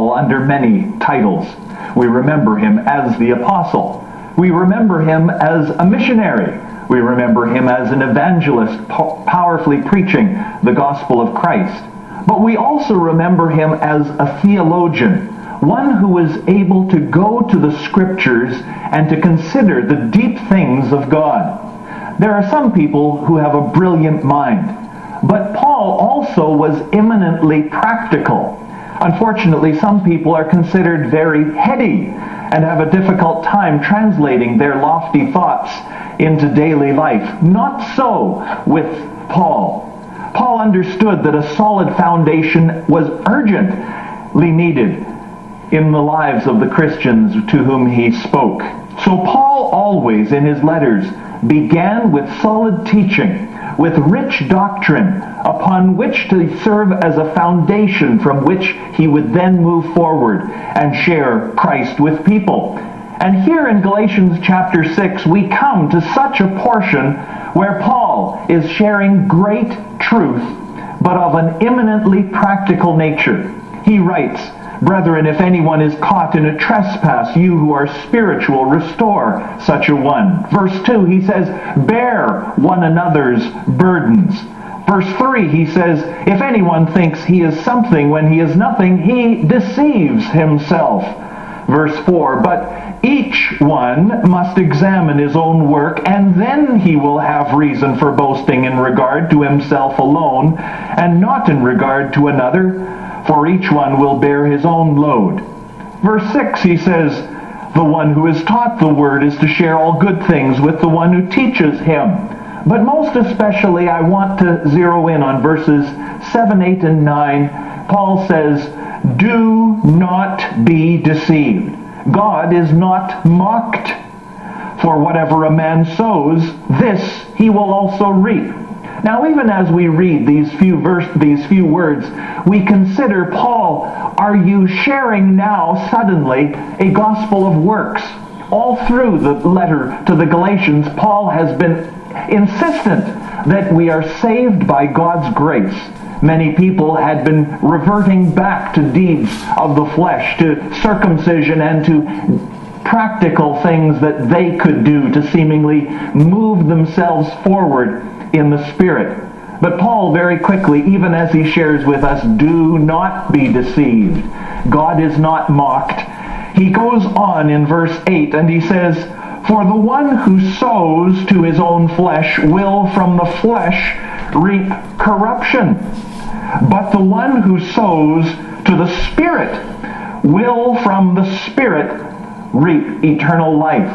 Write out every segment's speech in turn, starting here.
Paul under many titles. We remember him as the apostle. We remember him as a missionary. We remember him as an evangelist, powerfully preaching the gospel of Christ. But we also remember him as a theologian, one who was able to go to the scriptures and to consider the deep things of God. There are some people who have a brilliant mind, but Paul also was eminently practical. Unfortunately, some people are considered very heady and have a difficult time translating their lofty thoughts into daily life. Not so with Paul. Paul understood that a solid foundation was urgently needed in the lives of the Christians to whom he spoke. So Paul always, in his letters, began with solid teaching, with rich doctrine, upon which to serve as a foundation from which he would then move forward and share Christ with people. And here in Galatians chapter 6, we come to such a portion where Paul is sharing great truth, but of an eminently practical nature. He writes, "Brethren, if anyone is caught in a trespass, you who are spiritual, restore such a one." Verse 2, he says, "Bear one another's burdens." Verse 3, he says, "If anyone thinks he is something when he is nothing, he deceives himself." Verse 4, "But each one must examine his own work, and then he will have reason for boasting in regard to himself alone, and not in regard to another. For each one will bear his own load." Verse 6, he says, "The one who is taught the word is to share all good things with the one who teaches him." But most especially, I want to zero in on verses 7, 8, and 9. Paul says, "Do not be deceived. God is not mocked. For whatever a man sows, this he will also reap." Now, even as we read these few words, we consider, Paul, are you sharing now suddenly a gospel of works? All through the letter to the Galatians, Paul has been insistent that we are saved by God's grace. Many people had been reverting back to deeds of the flesh, to circumcision, and to practical things that they could do to seemingly move themselves forward in the Spirit. But Paul very quickly, even as he shares with us, do not be deceived. God is not mocked. He goes on in verse 8 and he says, "For the one who sows to his own flesh will from the flesh reap corruption. But the one who sows to the Spirit will from the Spirit reap eternal life."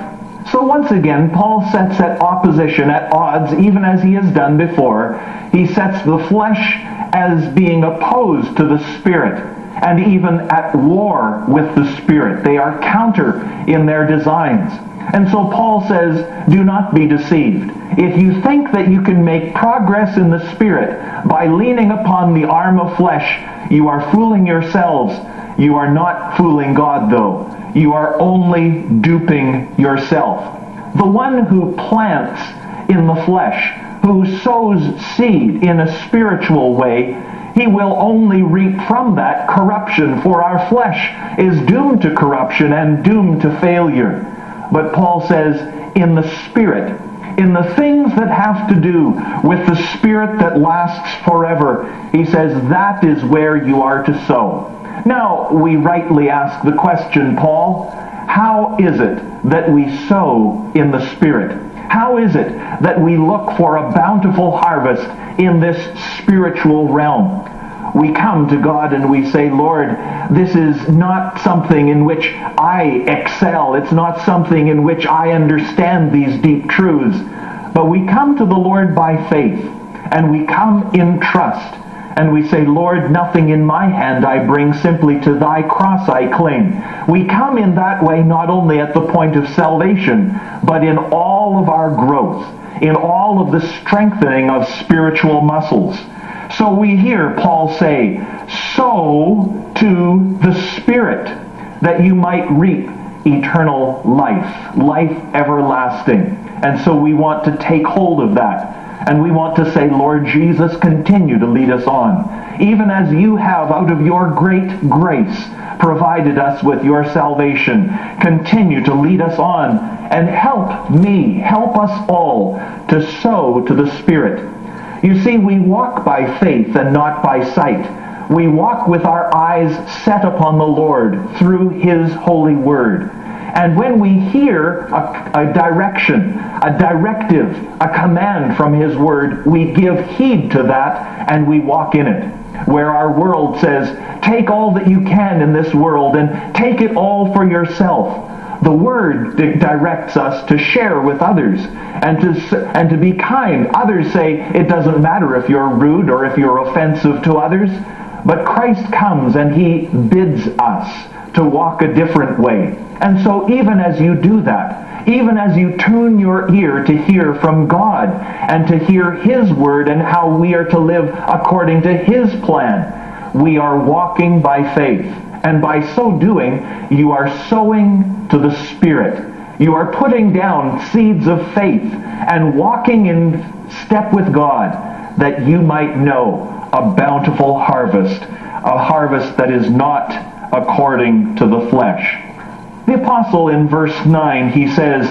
So once again, Paul sets at opposition, at odds, even as he has done before. He sets the flesh as being opposed to the Spirit, and even at war with the Spirit. They are counter in their designs. And so Paul says, do not be deceived. If you think that you can make progress in the Spirit by leaning upon the arm of flesh, you are fooling yourselves. You are not fooling God, though. You are only duping yourself. The one who plants in the flesh, who sows seed in a spiritual way, he will only reap from that corruption, for our flesh is doomed to corruption and doomed to failure. But Paul says, in the Spirit, in the things that have to do with the Spirit that lasts forever, he says that is where you are to sow. Now, we rightly ask the question, Paul, how is it that we sow in the Spirit? How is it that we look for a bountiful harvest in this spiritual realm? We come to God and we say, Lord, this is not something in which I excel. It's not something in which I understand these deep truths. But we come to the Lord by faith, and we come in trust. And we say, Lord, nothing in my hand I bring, simply to thy cross I cling. We come in that way not only at the point of salvation, but in all of our growth, in all of the strengthening of spiritual muscles. So we hear Paul say, sow to the Spirit, that you might reap eternal life, life everlasting. And so we want to take hold of that. And we want to say, Lord Jesus, continue to lead us on. Even as you have, out of your great grace, provided us with your salvation. Continue to lead us on, and help us all to sow to the Spirit. You see, we walk by faith and not by sight. We walk with our eyes set upon the Lord through His holy word. And when we hear a direction, a directive, a command from His word, we give heed to that and we walk in it. Where our world says, take all that you can in this world and take it all for yourself. The Word directs us to share with others and to be kind. Others say it doesn't matter if you're rude or if you're offensive to others. But Christ comes and He bids us to walk a different way. And so even as you do that, even as you tune your ear to hear from God and to hear His Word and how we are to live according to His plan, we are walking by faith. And by so doing, you are sowing to the Spirit. You are putting down seeds of faith and walking in step with God, that you might know a bountiful harvest, a harvest that is not according to the flesh. The apostle in verse 9, he says,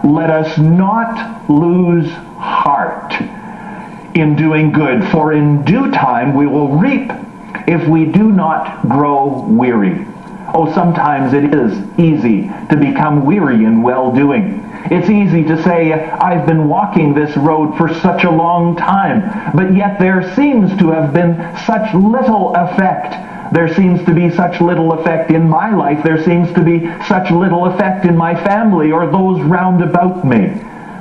let us not lose heart in doing good, for in due time we will reap if we do not grow weary. Oh, sometimes it is easy to become weary in well-doing. It's easy to say, I've been walking this road for such a long time, but yet there seems to have been such little effect. There seems to be such little effect in my life. There seems to be such little effect in my family or those round about me.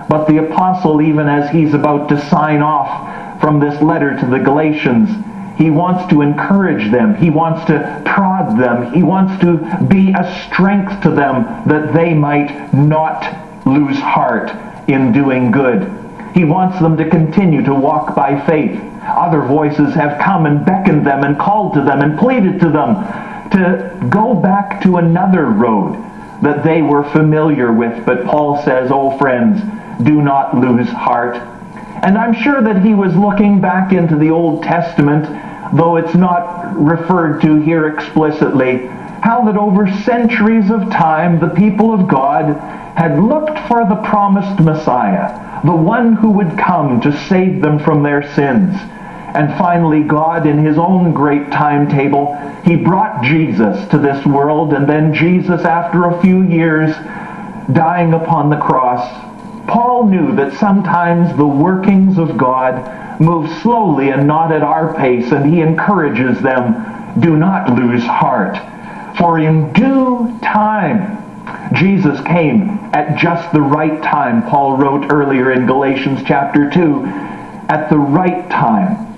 But the apostle, even as he's about to sign off from this letter to the Galatians, he wants to encourage them. He wants to prod them. He wants to be a strength to them that they might not lose heart in doing good. He wants them to continue to walk by faith. Other voices have come and beckoned them and called to them and pleaded to them to go back to another road that they were familiar with. But Paul says, oh friends, do not lose heart. And I'm sure that he was looking back into the Old Testament, though it's not referred to here explicitly, how that over centuries of time the people of God had looked for the promised Messiah, the one who would come to save them from their sins. And finally, God, in His own great timetable, He brought Jesus to this world, and then Jesus, after a few years, dying upon the cross. Paul knew that sometimes the workings of God move slowly and not at our pace, and he encourages them, do not lose heart. For in due time, Jesus came at just the right time. Paul wrote earlier in Galatians chapter 2, at the right time,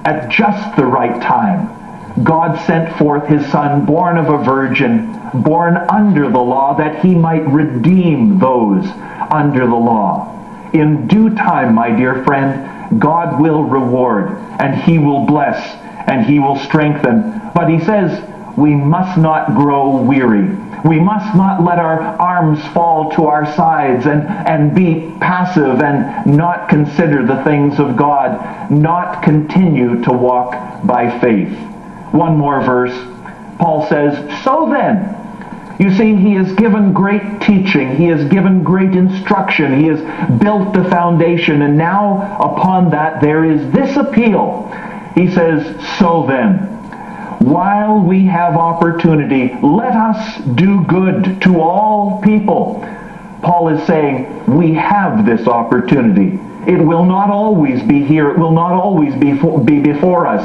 at just the right time, God sent forth His Son, born of a virgin, born under the law, that He might redeem those under the law. In due time, my dear friend, God will reward, and He will bless, and He will strengthen. But He says, we must not grow weary. We must not let our arms fall to our sides and be passive and not consider the things of God, not continue to walk by faith. One more verse. Paul says, so then, you see, he has given great teaching. He has given great instruction. He has built the foundation. And now upon that there is this appeal. He says, so then, while we have opportunity, let us do good to all people. Paul is saying, we have this opportunity. It will not always be here. It will not always be before us.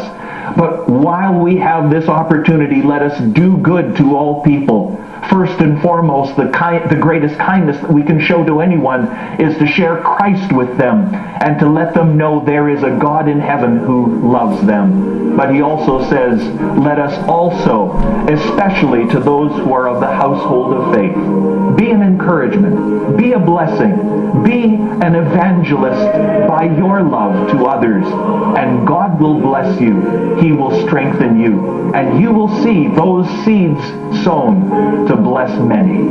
But while we have this opportunity, let us do good to all people. First and foremost, the greatest kindness that we can show to anyone is to share Christ with them and to let them know there is a God in heaven who loves them. But he also says, let us also, especially to those who are of the household of faith, be an encouragement, be a blessing, be an evangelist by your love to others, and God will bless you. He will strengthen you, and you will see those seeds sown to bless many.